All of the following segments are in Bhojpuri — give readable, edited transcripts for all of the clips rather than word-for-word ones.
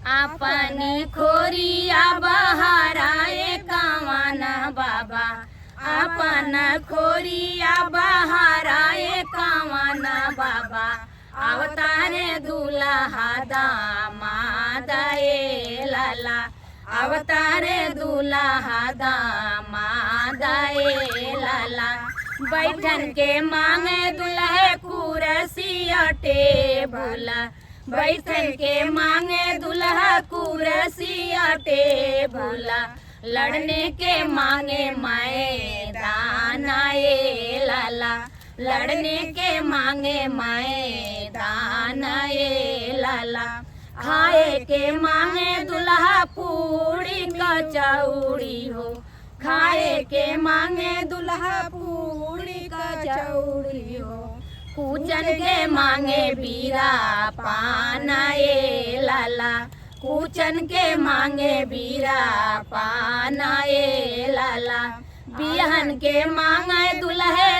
अपनी खोरिया बहाराए कवन बाबा, अपन खोरिया बहाराए कवन बाबा, अवतारे दूल्हा दामाद ए लाला, अवतारे दूल्हा दामाद ए लाला। बैठन के मांगे दुल्हे कुर्सी टेबुल, बैठन के मांगे दुल्हा कुर्सी टेबुल, लड़ने के मांगे मैदान ए लाला, लड़ने के मांगे मैदान ए लाला। खाए के मांगे दुल्हा पूड़ी कचौड़ी हो, खाए के मांगे दुल्हा पूड़ी कचौड़ी हो। पूजन के मांगे बीरा पान ए लाला, पूजन के मांगे बीरा पान ए लाला। बिहन के मांगे दुल्हे,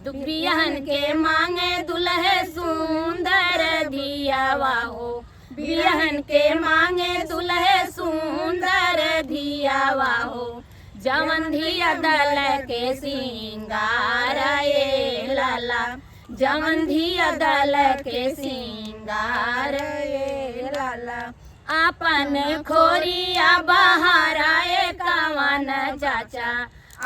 बिहन के मांगे दुल्हे सुंदर दियावा हो, बिहन के मांगे दुल्हे सुंदर दियावा हो। जवन धिया दल के सिंगार ए लाला, जवन धिया दल के सिंगार ए लाला। अपन खोरिया बहाराए कवन चाचा,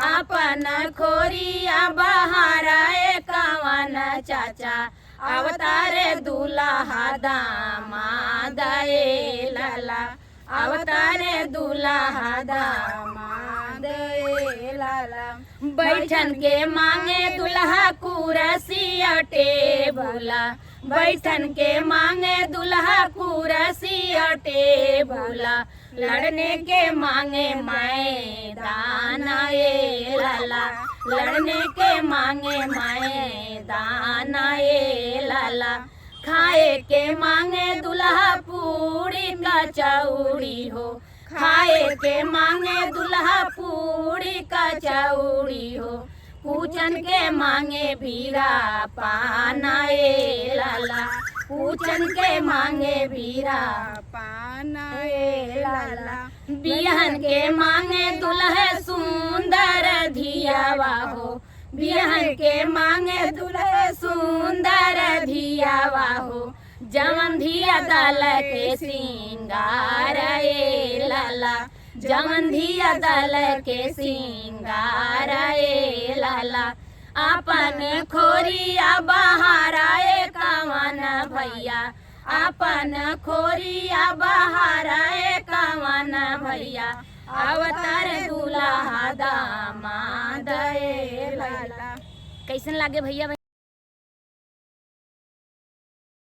अपन खोरिया बहाराए कवन चाचा, अवतारे दूल्हा दामाद ए लाला, अवतारे दूल्हा दामाद ए लाला। बैठन के मांगे दुल्हा कुर्सी टेबुल, बैठन के मांगे दुल्हा कुर्सी टेबुल, लड़ने के मांगे मैदान ए लाला, लड़ने के मांगे मैदान ए लाला। खाए के मांगे दुल्हा पूड़ी कचौड़ी हो, खाए के मांगे दुल्हा पूड़ी कचौड़ी हो। पूजन के मांगे बीरा पान ए लाला, पूजन के मांगे बीरा पान ए लाला। बिहन के मांगे दुल्हे सुंदर धियावा हो, बिहन के मांगे दुल्हे सुंदर धियावा हो। जवन धिया दल के सिंगार ए लाला, जवन धिया दल के सिंगार ए लाला। अपन खोरिया बहाराए कवन भैया, अपन खोरिया बहाराए कवन भैया, अवतार दूल्हा दामाद ए लाला। कैसन लागे भैया?